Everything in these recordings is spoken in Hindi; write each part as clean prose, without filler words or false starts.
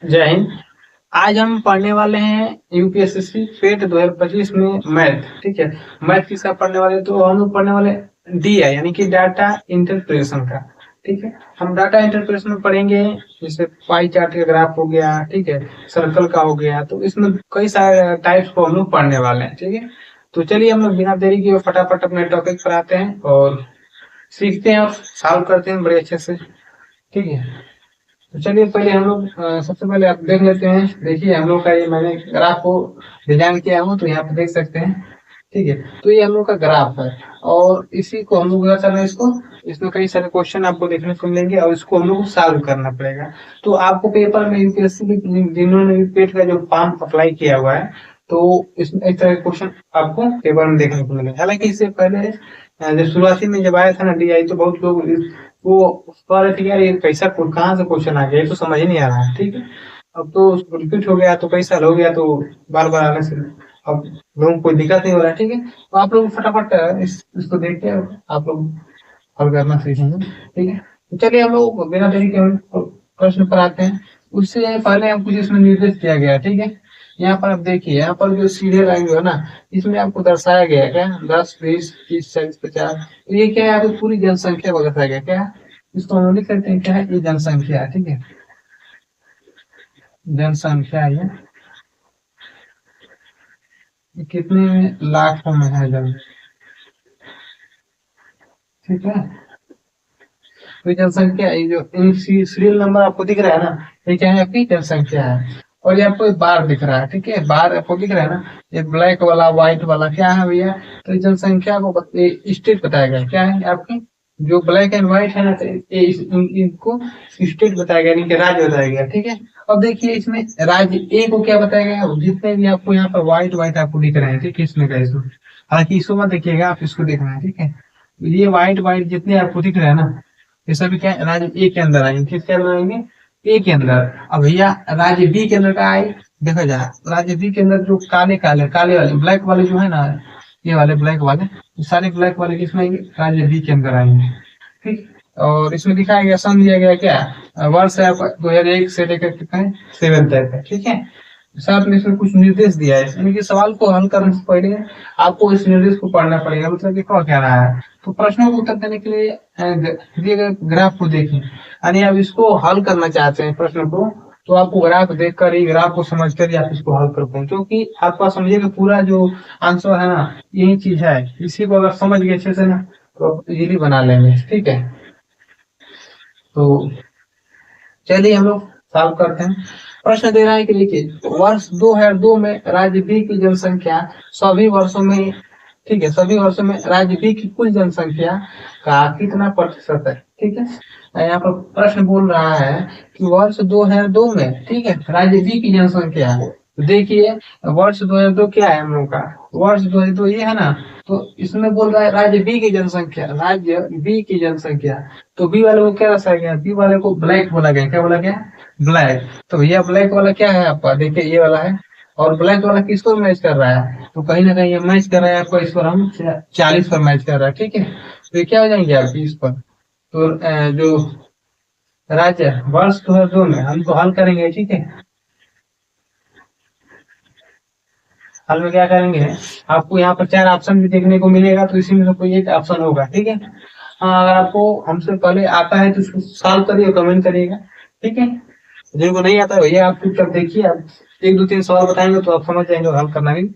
जय हिंद। आज हम पढ़ने वाले हैं यूपीएससी पेट 2025 में मैथ। ठीक है, मैथ किसका पढ़ने वाले, तो हम लोग पढ़ने वाले डीआई यानी कि डाटा इंटरप्रेशन का। ठीक है, हम डाटा इंटरप्रेशन में पढ़ेंगे, जैसे पाई चार्ट का ग्राफ हो गया, ठीक है, सर्कल का हो गया, तो इसमें कई सारे टाइप्स को हम लोग पढ़ने वाले हैं। ठीक है, तो चलिए हम लोग बिना देरी किए फटाफट अपने टॉपिक पर आते हैं और सीखते हैं और सॉल्व करते हैं बड़े अच्छे से। ठीक है, तो चलिए पहले हम लोग सबसे पहले आप देख लेते हैं। देखिए हम लोग का ये मैंने ग्राफ को डिजाइन किया हूँ, तो यहाँ पे देख सकते हैं। ठीक है, तो ये हम लोग का ग्राफ है और इसी को हम लोग क्या करना है, इसको इसमें कई सारे क्वेश्चन आपको देखने को मिलेंगे और इसको हम लोग को सॉल्व करना पड़ेगा। तो आपको पेपर में यूपीएससी के जिन्होंने पेट का जो फॉर्म अप्लाई किया हुआ है, तो इसमें इस तरह के क्वेश्चन आपको पेपर में देखने को मिलेंगे। हालांकि इससे पहले जब शुरुआती में जब आया था ना डीआई, तो बहुत लोग वो कह रहे थे यार ये कैसा कहाँ से क्वेश्चन आ गया, ये तो समझ ही नहीं आ रहा है। ठीक है, अब तो रिपीट हो गया, तो कई साल हो गया, तो बार बार आने से अब लोगों को कोई दिक्कत नहीं हो रहा है। ठीक है, तो आप लोग फटाफट इसको देख के आप लोग हल करना सीखेंगे। ठीक है, तो चलिए हम लोग बिना देरी के हम प्रश्न पर आते हैं। उससे पहले हम कुछ इसमें निर्देश किया गया है। ठीक है, यहाँ पर आप देखिए, यहाँ पर जो सीधे लाइन जो है ना, इसमें आपको दर्शाया गया है क्या 10 20 30 40 50। तो ये क्या है, आपको पूरी जनसंख्या को दर्शाया गया क्या है, इसको हम लिख सकते हैं क्या है, ये जनसंख्या है। ठीक है, जनसंख्या ये कितने लाखों में है जन। ठीक है, तो जनसंख्या ये जो सीरियल नंबर आपको दिख रहा है ना, ये क्या है, आपकी जनसंख्या है। और ये आपको एक बार दिख रहा है। ठीक है, बार आपको दिख रहा है ना, ये ब्लैक वाला व्हाइट वाला क्या है भैया, तो जनसंख्या को स्टेट बताया गया क्या है आपकी, जो ब्लैक एंड व्हाइट है ना, तो इनको स्टेट बताया गया, इनके राज्य बताया गया। ठीक है, अब देखिए इसमें राज्य ए को क्या बताया गया, जितने भी आपको यहाँ पर व्हाइट व्हाइट आपको दिख रहे हैं। ठीक है, इसमें का इसमें, हालांकि इसको मत देखिएगा, आप इसको देखना है। ठीक है, ये व्हाइट व्हाइट जितने आपको दिख रहे हैं ना, ये सभी क्या राज्य ए के अंदर आएंगे। किसके अंदर आएंगे, ए के अंदर। अब भैया राज्य बी के अंदर का आए, देखा जाए राज्य बी के अंदर जो काले काले काले वाले ब्लैक वाले जो है ना, ये वाले ब्लैक वाले, सारे ब्लैक वाले किसमें आएंगे, राज्य बी के अंदर आएंगे। ठीक, और इसमें दिखाया गया, सम दिया गया क्या, वर्ष है 2001 से लेकर कितना है 7 तक है। ठीक है, साथ में इसमें कुछ निर्देश दिया है, यानी कि सवाल को हल करने से पहले आपको इस निर्देश को पढ़ना पड़ेगा। मतलब कि क्या कह रहा है, तो प्रश्नों को उत्तर देने के लिए दिए गए ग्राफ को देखें, यानी आप इसको हल करना चाहते हैं प्रश्न को, तो आपको ग्राफ देखकर ही, ग्राफ को समझकर ही आप इसको हल कर पाए, क्योंकि आपका समझिएगा पूरा जो आंसर है ना, यही चीज है। इसी को अगर समझ गए अच्छे से ना, तो आप इजीली बना लेंगे। ठीक है, तो चलिए हम लोग सॉल्व करते हैं। प्रश्न दे रहा है कि लिखिए वर्ष 2002 में राज्य बी की जनसंख्या सभी वर्षों में, ठीक है, सभी वर्षों में राज्य बी की कुल जनसंख्या का कितना प्रतिशत है। ठीक है, यहाँ पर प्रश्न बोल रहा है कि वर्ष 2002 में, ठीक है, राज्य बी की जनसंख्या, तो देखिए वर्ष 2002 क्या है हम लोग का, वर्ष 2002 ये है ना, तो इसमें बोल रहा है राज्य बी की जनसंख्या, राज्य बी की जनसंख्या, तो बी वाले को क्या रखा गया, बी वाले को ब्लैक बोला गया, क्या बोला गया, ब्लैक। तो भैया ब्लैक वाला क्या है आपका, देखिए ये वाला है, और ब्लैक वाला किसको मैच कर रहा है, तो कहीं ना कहीं ये मैच कर रहा है आपको, इस पर हम 40 पर मैच कर रहा है। ठीक है, तो ये क्या हो जाएंगे आप 20 पर। तो जो राज्य वर्ष 2002 में हम तो हल करेंगे। ठीक है, हल में क्या करेंगे, आपको यहाँ पर 4 ऑप्शन भी देखने को मिलेगा, तो इसी में से कोई एक ऑप्शन होगा। ठीक है, हाँ, अगर आपको हमसे पहले आता है तो इसको सॉल्व करिए, कमेंट करिएगा। ठीक है, जिनको नहीं आता है भैया आप चुपचाप देखिए, आप 1 2 3 सवाल बताएंगे तो आप समझ जाएंगे, और हल करना भी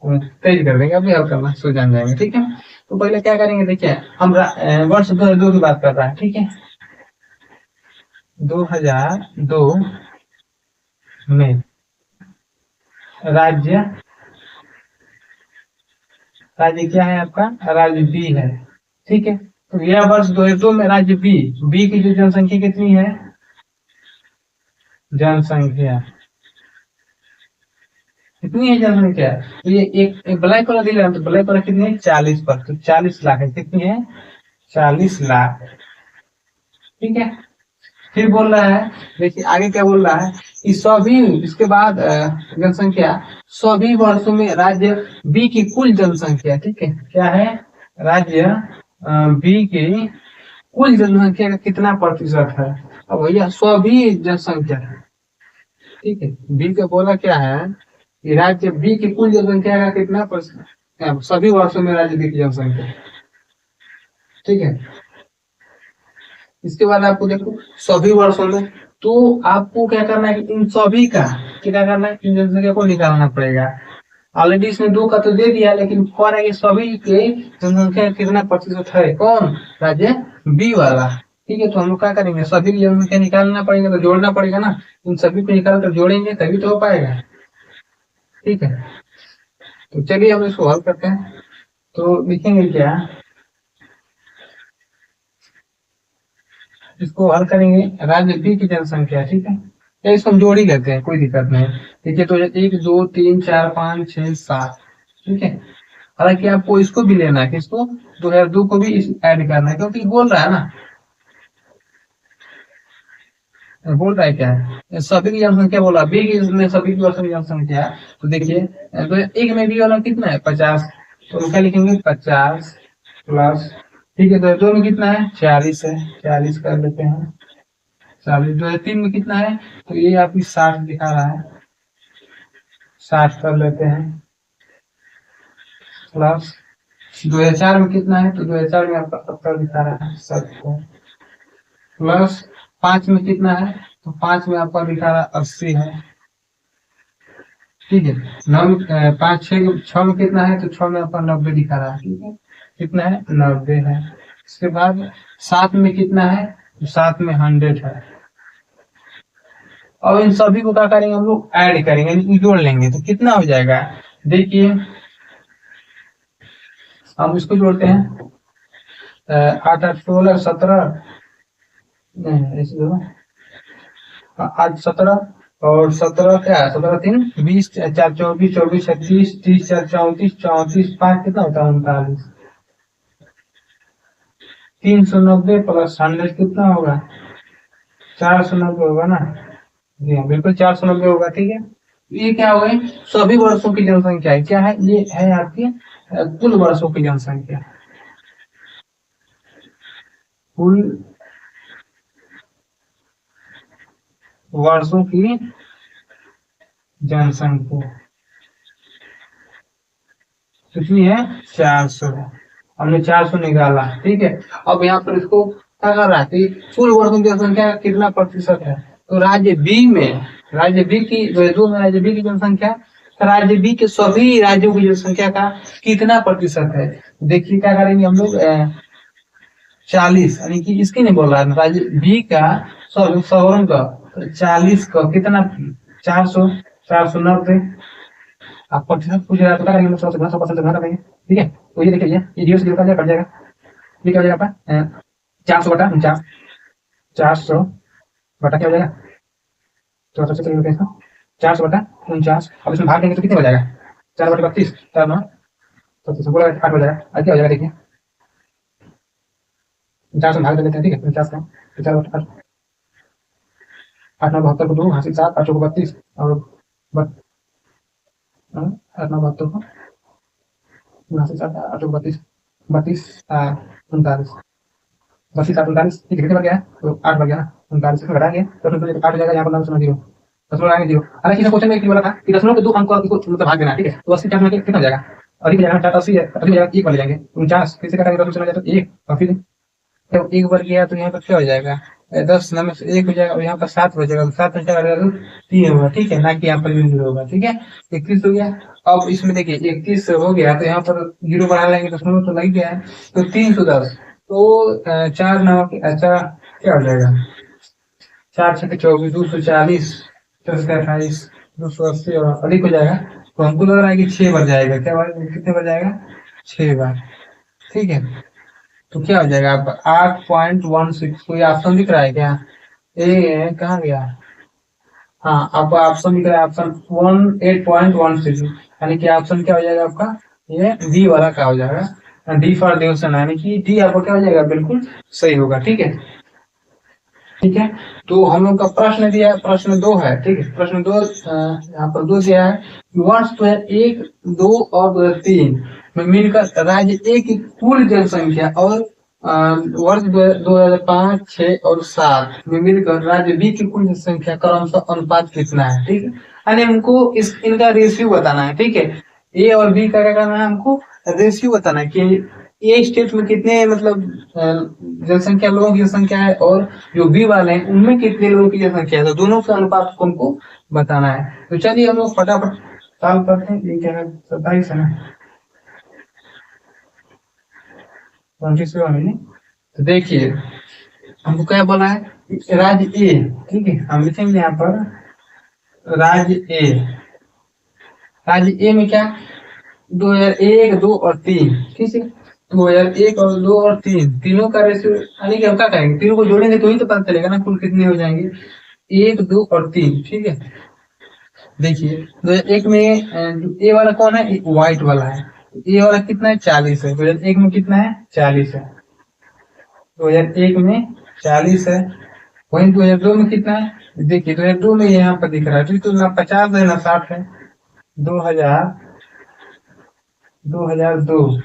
तेज कर देंगे, अभी हल करना शुरू जान जाएंगे। ठीक है, तो पहले क्या करेंगे, देखिए हम वर्ष 2002 की बात कर रहे हैं। ठीक है, 2002 में राज्य, राज्य क्या है आपका, राज्य बी है। ठीक है, तो यह वर्ष 2002 में राज्य बी, बी की जो जनसंख्या कितनी है, जनसंख्या कितनी है, जनसंख्या, तो ये एक ब्लैक वाला दिख रहा है, तो ब्लैक वाला कितनी है 40 पर, तो 40 लाख है, कितनी है 40 लाख। ठीक है, फिर बोल रहा है, देखिए आगे क्या बोल रहा है कि सभी, इसके बाद जनसंख्या सभी वर्षों में राज्य बी की कुल जनसंख्या, ठीक है, क्या है, राज्य बी की कुल जनसंख्या का कितना प्रतिशत है। अब भैया सभी जनसंख्या है, ठीक है। बी का बोला क्या है कि राज्य बी की कुल जनसंख्या का कितना परसेंट, सभी वर्षों में राज्य बी की जनसंख्या। ठीक है। इसके बाद आपको देखो सभी वर्षों में, तो आपको क्या करना है कि इन सभी का क्या करना है, इन जनसंख्या को निकालना पड़ेगा। ऑलरेडी इसने दो का तो दे दिया, लेकिन कह रहा है कि सभी के जनसंख्या कितना प्रतिशत है, कौन, राज्य बी वाला। ठीक है, तो हम लोग क्या करेंगे, सभी की जनसंख्या निकालना पड़ेगा, तो जोड़ना पड़ेगा ना। इन सभी को निकाल कर जोड़ेंगे तभी तो हो पाएगा। ठीक है, तो चलिए हम इसको हल करते हैं। तो लिखेंगे क्या, इसको हल करेंगे, राज्य बी की जनसंख्या। ठीक है, या इसको हम जोड़ ही लेते हैं, कोई दिक्कत नहीं। ठीक है, तो 1 2 3 4 5 6 7। ठीक है, हालांकि आपको इसको भी लेना है, किसको, 2002 को भी ऐड करना है, क्योंकि बोल रहा है ना, बोल रहा है क्या है, सभी की जनसंख्या बोला, बी की में सभी की वर्षों की जनसंख्या है। तो देखिए, तो एक में बी वाला कितना है, 50। तो हम क्या लिखेंगे, 50 प्लस, ठीक है, तो दो में कितना है, 40 है, 40 कर लेते हैं। 40, 2003 में कितना है, तो ये आपकी 60 दिखा रहा है, 60 कर लेते हैं। प्लस 2004 में कितना है, तो 2004 में आपका 70 दिखा रहा है, 70। प्लस 5 में कितना है, तो 5 में आपका दिखा रहा है 80 है। ठीक है, 9 5 6 में कितना है, तो 6 में आपका 90 दिखा रहा है। ठीक है, कितना है, 90 है। इसके बाद 7 में कितना है, तो 7 में 100 है। और इन सभी को क्या करेंगे, हम लोग ऐड करेंगे, इनको जोड़ लेंगे, तो कितना हो जाएगा, देखिए हम इसको जोड़ते हैं, 8 8 16 17, आज 17 और 17 क्या है, 17 3 20 4 24 24 36 30 4 34 34 5 कितना होता है, 39। 390 प्लस 100 कितना होगा, 490 होगा ना। जी हाँ, बिल्कुल 490 होगा। ठीक है, ये क्या हो गई, सभी वर्षों की जनसंख्या है, क्या है, ये है आपकी कुल वर्षों की जनसंख्या, कुल वर्षों की जनसंख्या कितनी है, 400 है। हमने 400 निकाला। ठीक है, अब यहाँ पर इसको क्या कर रहा है कि कुल वर्षों की जनसंख्या कितना प्रतिशत है, तो राज्य बी में, राज्य बी की जो में राज्य बी की जनसंख्या, राज्य बी के सभी राज्यों की जनसंख्या का कितना प्रतिशत है। देखिए क्या करेंगे हम लोग, 40, यानी कि इसकी नहीं बोल रहा है, राज्य बी का सौरम का, 40 का कितना, 400, 490। आप प्रतिशत पूछ रहा है, तो क्या करेंगे, 100% गुणा कर देंगे। ठीक है, तो ये देखिए, ये 0 से 0 का कट जाएगा, ये क्या हो जाएगा आपका, 400 बटा 49, 400 बटा क्या हो जाएगा, 64 से इसका 400 बटा 49। अब इसमें भाग देंगे तो कितने हो जाएगा, 4 बटे 32, 4 9 37 बोला 8 हो जाएगा। अब क्या हो जाएगा, देखिए 4 से भाग दे देते हैं। ठीक है, 50 का, तो 4 बटे 8, 8 9 72 को 2 हासिल 7, 8 को 32 और 8 9 72 को हासिल 7, 8 को 32, 32 39, 32 8 39। ठीक है, कितने बन गया है, तो 8 बन गया ना, 39 से घटा के 10 8 हो जाएगा, यहाँ पर 9 0, दशमलव आएंगे 0। हालांकि क्वेश्चन में बोला था कि दशमलव के 2 अंक को मतलब भाग देना। ठीक है, तो 80 4 में कितना हो जाएगा, अधिक हो जाएगा, 80 है, अधिक हो जाएगा, 1 बन जाएंगे 49, फिर से काटेंगे 10 चला जाए तो 1, और फिर जब 1 बढ़ गया तो यहाँ पर क्या हो जाएगा, 10 में से 1 हो जाएगा, और यहाँ पर 7 हो जाएगा, 7 में क्या 3 होगा। ठीक है, ना कि यहाँ पर 0 होगा। ठीक है, 31 हो गया। अब इसमें देखिए 31 हो गया, तो यहाँ पर 0 बढ़ा लेंगे, दशमलव तो लग गया है, तो 310, तो 4 9 अच्छा क्या हो जाएगा, 4 6 24, 240, 10 28, 280 और अधिक हो जाएगा। तो हमको लग रहा है कि 6 बार जाएगा, क्या बार, कितने बार जाएगा, 6 बार। ठीक है, तो क्या हो जाएगा आपका 8.16। कोई ऑप्शन दिख रहा है क्या, ए कहाँ गया, हाँ आपको ऑप्शन दिख रहा है, ऑप्शन 8.16, यानी कि ऑप्शन क्या हो जाएगा आपका, ये डी वाला का हो जाएगा, डी फॉर देवसन, यानी कि डी आपको क्या हो जाएगा, बिल्कुल सही होगा। ठीक है, ठीक है, तो हम लोग का प्रश्न दिया है, प्रश्न 2 है। ठीक है, प्रश्न 2 यहाँ पर 2 दिया है, वर्ष 2001 2 और 2003 में मिलकर राज्य ए की कुल जनसंख्या और वर्ष 2005, 6 और 7 में मिलकर राज्य बी की कुल जनसंख्या क्रमशः अनुपात कितना है, ठीक है। यानी हमको इनका रेशियो बताना है, ठीक है। ए और बी का क्या करना है, हमको रेशियो बताना है कि ए स्टेट में कितने मतलब जनसंख्या, लोगों की जनसंख्या है, और जो बी वाले हैं उनमें कितने लोगों की जनसंख्या है, तो दोनों के अनुपात को हमको बताना है। तो चलिए हम लोग फटाफट सॉल्व करते हैं। ये क्या है, 27 है ना, 27 है। तो देखिए हमको क्या बोला है, राज्य ए, ठीक है, हम लिखेंगे यहाँ पर राज्य ए। राज्य ए में क्या, 2001, 2 और 3, ठीक है। 2001 और 2 और 3 तीनों का रेशियो, यानी कि हम क्या करेंगे, तीनों को जोड़ेंगे तो ही तो पता चलेगा ना कुल कितने हो जाएंगे, 1, 2 और 3, ठीक है। देखिए 2001 में ए वाला कौन है, व्हाइट वाला है। ए वाला कितना है, 40 है। 2001 में कितना है, 40 है। 2001 में 40 है। वहीं 2002 में कितना है, देखिए 2002 में यहाँ पर दिख रहा है, ठीक, तो ना 50 है ना 60 है। 2002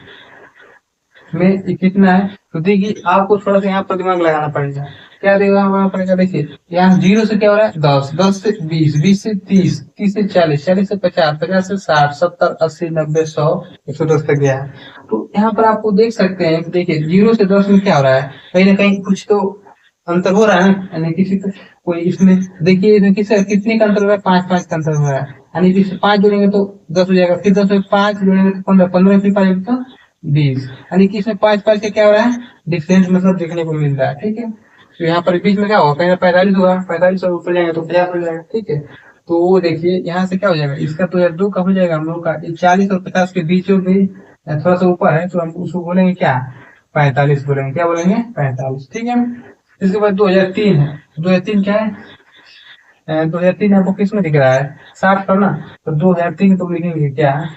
में ये कितना है, तो देखिए आपको थोड़ा सा यहाँ पर दिमाग लगाना पड़ेगा। क्या दिमाग पड़ेगा, देखिए यहाँ 0 से क्या हो रहा है, 10, 10 से 20, 20 से 30, 30 से 40, 40 से 50, 50 से 60, 70, 80, 90, 100, 110 तक गया है। तो यहाँ पर आपको देख सकते हैं, देखिए 0 से 10 में क्या हो रहा है, कहीं ना कहीं कुछ तो अंतर हो रहा है ना, यानी किसी को कोई इसमें, देखिए इसमें कितने का अंतर हो रहा है, 5-5 का अंतर हो रहा है। यानी कि 5 जोड़ेंगे तो 10 हो जाएगा, फिर 10 में 5 जोड़ेंगे तो 15, 15 फिर 5 तो 20, यानी कि इसमें 5-5 का क्या हो रहा है, डिफरेंस मतलब देखने को मिल रहा है, ठीक है। तो यहाँ पर बीच में क्या होगा, कहीं 45 होगा, 45 और ऊपर जाएंगे तो 50 हो जाएगा, ठीक है। तो वो देखिए यहाँ से क्या हो जाएगा, इसका तो यार 2 का हो जाएगा हम लोग का, 40 और 50 के बीच में थोड़ा सा ऊपर है, तो हम उसको बोलेंगे क्या, 45 बोलेंगे, क्या बोलेंगे, 45, ठीक है। इसके बाद 2003 है, 2003 क्या है, 2003 आपको किस में दिख रहा है, 60 पर ना, तो 2003 तो लिखेंगे क्या,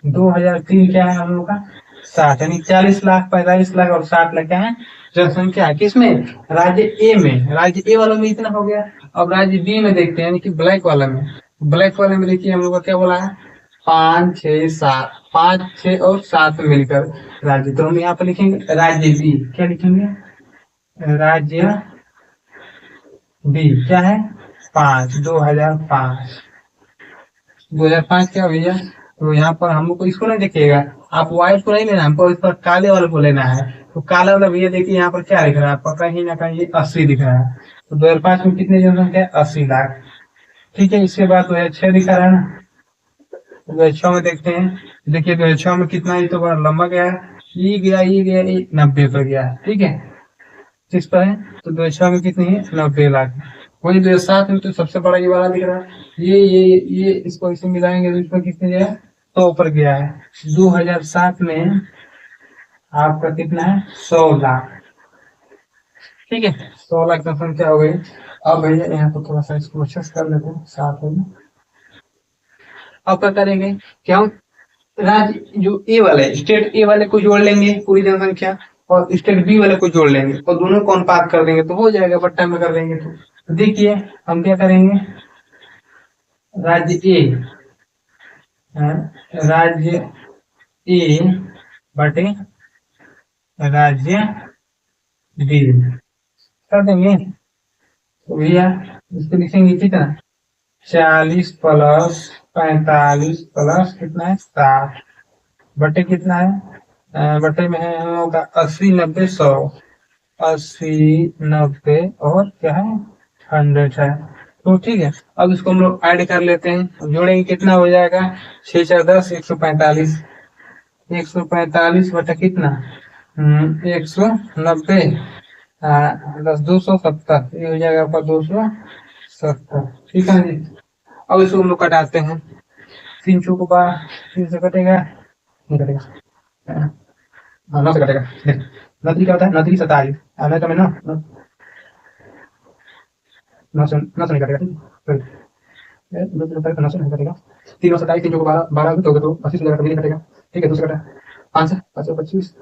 2003 क्या है हम लोग का, 60, यानी 40 लाख, 45 लाख और 60 लाख क्या है जनसंख्या है, किसमें, राज्य ए में। राज्य ए वालों में इतना हो गया। अब राज्य बी में देखते हैं, यानी कि ब्लैक वाला में, ब्लैक वाले में देखिए हम लोग का क्या बोला है, 5, 6, 7, 5, 6 और 7 मिलकर राज्य, तो हम यहाँ पर लिखेंगे राज्य बी, क्या लिखेंगे, राज्य बी क्या है, 5, 2005, 2005 क्या भैया, तो यहाँ पर हम लोग को इसको नहीं देखिएगा, आप व्हाइट को नहीं लेना, हमको इस पर काले वाले को लेना है। तो काला वाला भैया देखिए यहाँ पर क्या दिख रहा है आपका, कहीं ना कहीं ये 80 दिख रहा है। तो 2005 में कितने जनसंख्या है, 80 लाख, ठीक है। इसके बाद 2006 दिखा रहा है ना, 2006 में देखते हैं, देखिए 2006 में कितना, ये तो बड़ा लंबा गया है, ये गया, ये गया, ये 90 पर गया है, ठीक है, किस पर है, तो 2006 में कितनी है, 90 लाख। वही 2007 में तो सबसे बड़ा ये वाला दिख रहा है, ये इसको इसे मिलाएंगे तो इसमें कितने गया है, 100 पर गया है। 2007 में आपका कितना है, 100 लाख, ठीक है, 100 लाख जनसंख्या हो गई। अब भैया यहाँ पर थोड़ा सा इसको अच्छे से कर लेते हैं साथ में। अब क्या करेंगे, क्या हम राज्य जो ए वाले, स्टेट ए वाले को जोड़ लेंगे पूरी जनसंख्या, और स्टेट बी वाले को जोड़ लेंगे, और दोनों को अनुपात कर देंगे तो हो जाएगा, बट्टा में कर देंगे तो देखिए हम क्या करेंगे, राज्य ए, राज्य ए बटे राज्य बी कर देंगे, तो भैया इसको लिखेंगे कितना, 40 प्लस 45 प्लस कितना है, 60 बटे कितना है, बटे में है हम लोग का 80, 90, 100, 80, 90 और क्या है, 100 है। तो ठीक है, अब इसको हम लोग ऐड कर लेते हैं, जोड़ेंगे कितना हो जाएगा, 6 4 10, 145, 145 बटा कितना, 190, 10, 270, ये हो जाएगा आपका 270, ठीक है जी। अब इसको हम लोग कटाते हैं, 3 चौको 12, 3 से कटेगा, नहीं कटेगा, 9 से कटेगा, नदी क्या होता है, नदी 27, मैं तुम्हें ना 9 से नहीं कटेगा, ठीक है, 9 से नहीं कटेगा, 3 और 27, 3 चौको 12, 12 तो 80 से कटेगा, कटेगा, ठीक है, 2 से कटा, 5 से 25,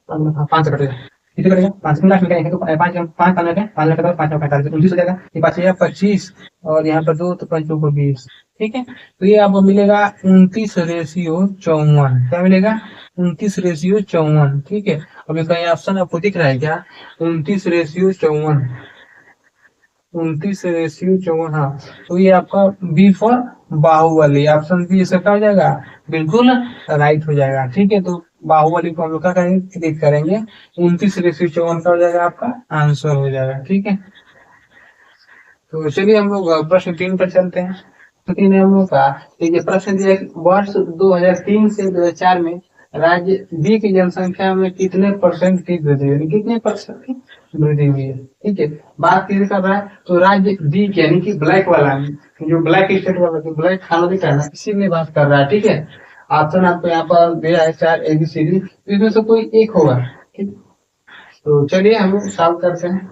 5 से कटेगा, कितने कटेगा, 5 लाख में कहेंगे तो 5 5 5 लाख है, 5 लाख का 5 45, 29 हो जाएगा, ये 5 25 और यहाँ पर 2 तो 5 को 20, ठीक है, तो ये आपको मिलेगा 29:54। क्या मिलेगा? 29:54। ठीक है, अभी कहीं ऑप्शन आपको दिख रहा है क्या? 29:54। 29:54, हाँ। तो ये आपका B for Baahubali, option B इसका क्या हो जाएगा? बिल्कुल राइट हो जाएगा। ठीक है, तो बाहुबली को हम लोग क्या करेंगे? क्लिक करेंगे। 29:54 का हो जाएगा आपका आंसर हो जाएगा। ठीक है, तो चलिए हम लोग प्रश्न 3 पर चलते हैं। तो 3 हम लोग का देखिए, प्रश्न दिया है कि वर्ष 2003 से 2004 में राज्य बी की जनसंख्या में कितने परसेंट की वृद्धि हुई? कितने परसेंट की वृद्धि हुई है? ठीक है, बात किस कर रहा है? तो राज्य बी यानी कि ब्लैक वाला, जो ब्लैक स्टेट वाला, जो ब्लैक खाना दिख रहा है ना, इसी में बात कर रहा है। ठीक है, ऑप्शन आपको यहाँ पर दिया है 4 ABCD, इसमें से कोई एक होगा। ठीक, तो चलिए हम लोग सॉल्व करते हैं।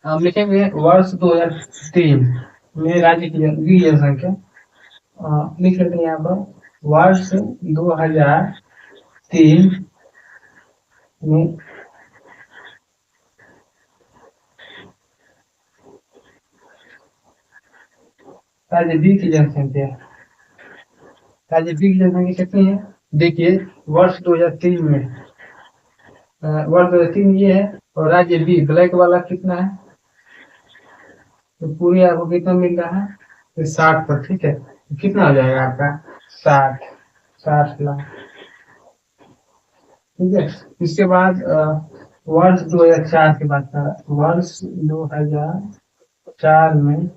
हम लिखेंगे वर्ष 2003 में राज्य की जनसंख्या, लिख लेते हैं यहाँ पर वर्ष 2003 में राज्य बी की जनसंख्या, राज्य बी की जनसंख्या कितनी है? देखिए, वर्ष 2003 में, वर्ष 2003 ये है, और राज्य बी ब्लैक वाला कितना है? तो पूरी आपको कितना मिल रहा है? तो 60 पर। ठीक है, तो कितना हो जाएगा आपका? 60 लाख। ठीक है, इसके बाद वर्ष 2004 की बात कर रहा है। वर्ष 2004 में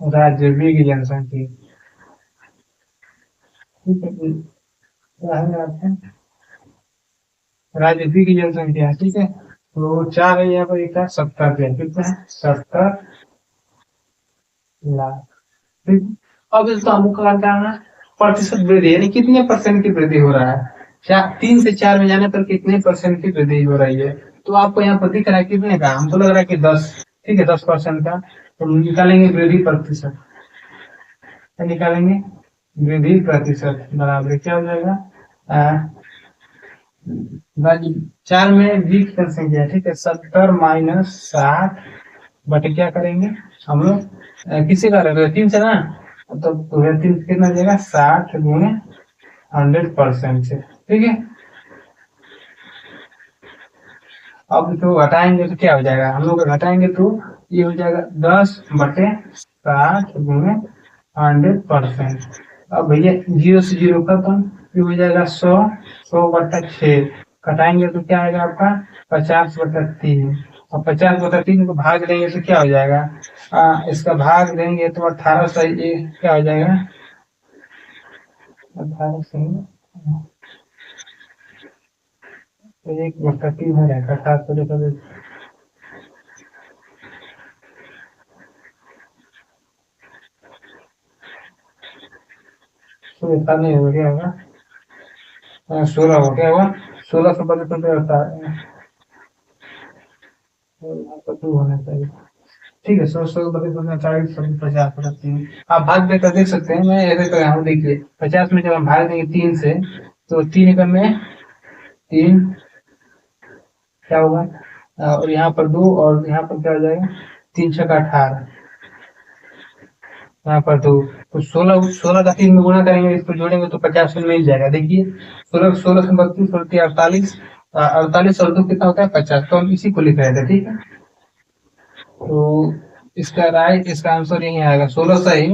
राज्य बी की जनसंख्या, ठीक है, क्या है आपका? राज्य बी की जनसंख्या, ठीक है, तो 4 है यहाँ पर, एक 70 पे, कितना है? 70 लाख। ठीक, अब इसका हमको करना है प्रतिशत वृद्धि, यानी कितने परसेंट की वृद्धि हो रहा है? 3 से 4 में जाने पर कितने परसेंट की वृद्धि हो रही है? तो आपको यहाँ पर दिख रहा है कितने का? हमको लग रहा है कि 10। ठीक है, 10% का। तो निकालेंगे वृद्धि प्रतिशत, निकालेंगे वृद्धि प्रतिशत बराबर क्या हो जाएगा? 4 में बी की संख्या, ठीक है, 70 - 60 बटे क्या करेंगे हम लोग? किसी का 3 से ना, तो 3 कितना हो जाएगा? 60 गुणे 100% से। ठीक है, अब तो घटाएंगे तो क्या हो जाएगा? हम लोग घटाएंगे तो ये हो जाएगा 10/60 गुणे 100%। अब भैया 0 से 0 खत्म, ये हो जाएगा 100। 100/6 घटाएंगे तो क्या आएगा आपका? 50/3। और 50/3 को भाग देंगे तो क्या हो जाएगा? इसका भाग देंगे तो 18 से ये क्या हो जाएगा? 18 से तो 1/3 हो जाएगा। 7 तो इतना नहीं हो गया होगा, 16 हो गया होगा। 16 से बड़े तो होता है, तो 2 होना चाहिए। ठीक है, 100 बड़े तो 40 50 50। आप भाग देकर देख सकते हैं, मैं ऐसे कर रहा हूँ। देखिए, 50 में जब हम भाग देंगे 3 से, तो 3 एकम में 3 क्या होगा? और यहाँ पर 2, और यहाँ पर क्या हो जाएगा? 3×6 = 18, यहाँ पर 2, तो 16 16 का 3 में गुणा करेंगे, इसको जोड़ेंगे तो 50 में मिल जाएगा। देखिए, 16 16 से 32 होती है 48, 48 और 2 कितना होता है? 50। तो हम इसी को लिख रहे थे। ठीक है, तो इसका आंसर यही आएगा, 16 सही,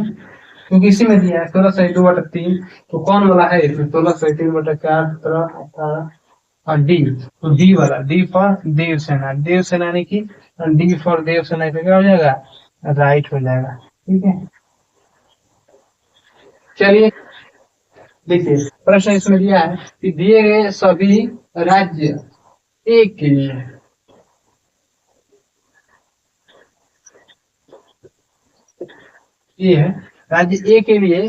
क्योंकि इसी में दिया है 16 सही 2/3। तो कौन वाला है इसमें? 16 सही 3/4, 17 और डी, तो डी वाला, डी फॉर देव सेना, देव सेनानी की, डी फॉर देव सेना का क्या हो जाएगा? राइट हो जाएगा। ठीक है, चलिए देखिए, प्रश्न इसमें दिया है कि दिए गए सभी राज्य एक के लिए, ये है राज्य ए के लिए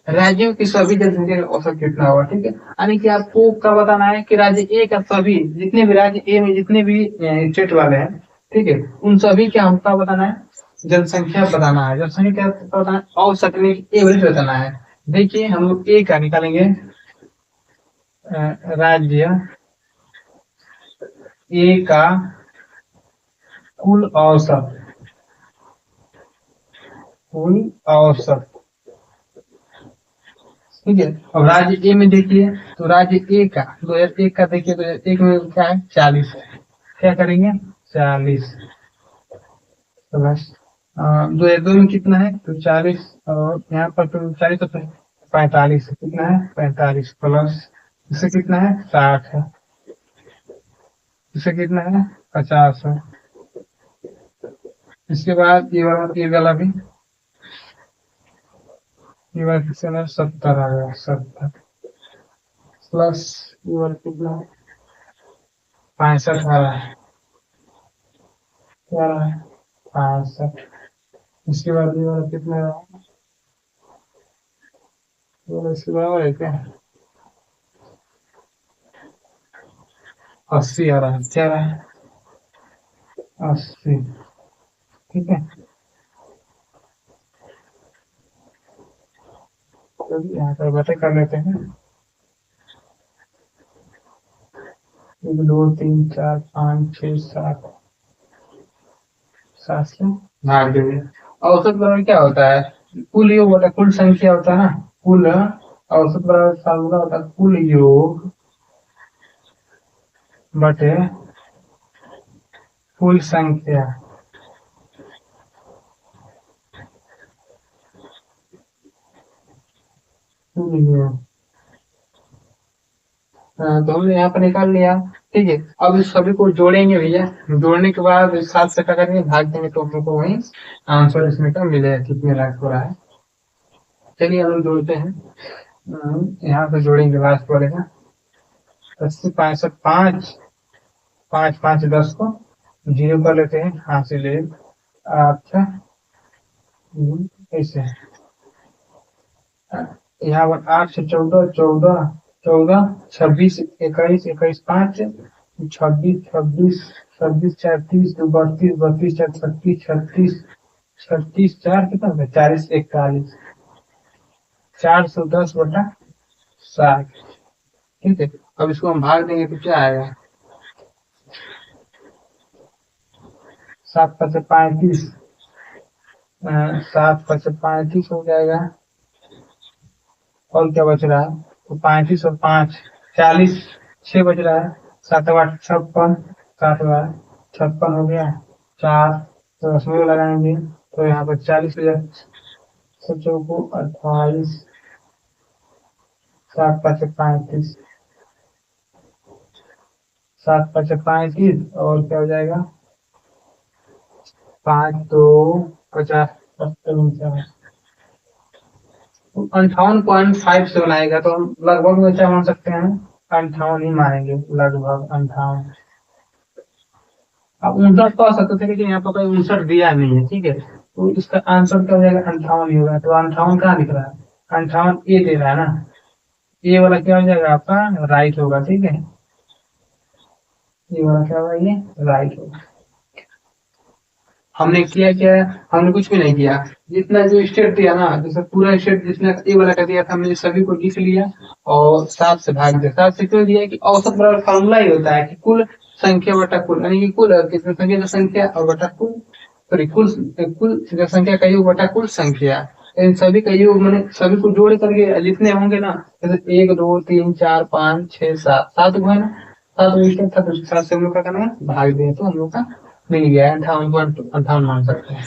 राज्यों की सभी जनसंख्या का औसत कितना होगा? ठीक है, यानी कि आपको क्या बताना है कि राज्य ए का सभी, जितने भी राज्य ए में जितने भी स्टेट वाले हैं, ठीक है, उन सभी का हमको बताना है, जनसंख्या बताना है। जनसंख्या क्या बताना है? औसत एवरेज बताना है। देखिए, हम लोग ए का निकालेंगे, राज्य ए का कुल औसत, कुल औसत। ठीक है। अब राज्य ए में देखिए, तो राज्य ए का 2001 का देखिए, 2001 में क्या है, 40 है। क्या करेंगे, 40 प्लस 2002 में कितना है, तो 40, और यहाँ पर तो 40 तो 45 है, कितना है 45 प्लस इससे कितना है 60 है, इससे कितना है 50 है। इसके बाद ये वाला भी, ये वाला कितना है 70 आ गया, 70 प्लस ये वाला कितना है 65 आ रहा है, क्या आ रहा है 65। इसके बाद ये वाला कितना है, ये वाला इसके बराबर है क्या, 80 आ रहा है, क्या आ रहा है 80। ठीक है, तो यहाँ पर बातें कर लेते हैं। 1 2 3 4 5 6 7, 7 से भाग देंगे। औसत बराबर क्या होता है, कुल योग होता है, कुल संख्या होता है ना, कुल औसत बराबर फार्मूला होता है कुल योग बटे कुल संख्या। कुल योग, तो हमने यहाँ पर निकाल लिया। ठीक है, अब इस सभी को जोड़ेंगे भैया, जोड़ने के बाद 7 से क्या करेंगे, भाग देंगे, तो हम लोग को वही आंसर इसमें का मिलेगा, कितने लाख हो रहा है। चलिए हम लोग जोड़ते हैं। यहाँ पे जोड़ेंगे लास्ट वाले का, 80 65 5 5 5 10 को जीरो कर लेते हैं, हाथ से ले। अच्छा, ऐसे यहाँ पर 8 से 14 14 14 26 21 21 5 26 26 26 4 30 2 32 32 4 36 36 36 4 कितना होता है 40 41 410/60। ठीक है, अब इसको हम भाग देंगे तो क्या आएगा, 7 5 35, 7 5 35 हो जाएगा, और क्या बच रहा है, तो 35 और 5 40, 6 बच रहा है, 7 8 56, 7 8 56 हो गया, 4 तो 10 में लगाएंगे, तो यहाँ पर 40 हो जाए, 28, 7 5 35, 7 5 35, और क्या हो जाएगा 5 2 50, 58.5 से बनाएगा, तो हम लगभग में क्या मान सकते हैं, 58 ही मानेंगे, लगभग 58। अब 59 तो आ सकते थे, लेकिन यहाँ पर कोई 59 दिया नहीं है। ठीक है, तो इसका आंसर क्या हो जाएगा, 58 ही होगा। तो 58 कहाँ दिख रहा है, 58 ए दे रहा है ना, ये वाला क्या हो जाएगा आपका राइट होगा। ठीक है, ये वाला क्या होगा, ये राइट होगा। हमने किया क्या, हमने कुछ भी नहीं किया, जितना जो स्टेट दिया ना, जैसे पूरा स्टेट जिसने ए वाला का दिया था, हमने सभी को लिख लिया और 7 से भाग दिया। 7 से क्यों दिया कि औसत बराबर फार्मूला ही होता है कि कुल संख्या बटा कुल, यानी कि कुल कितने संख्या का संख्या और बटा कुल, सॉरी कुल कुल संख्या का योग बटा कुल संख्या। इन सभी का योग मैंने सभी को जोड़ करके जितने होंगे ना, जैसे 1 2 3 4 5 6 7, 7 हुआ ना, 7 स्टेट था, तो 7 से हम लोग का करना है भाग दिए, तो हम लोग का मिल गया 58.58 मान सकते हैं।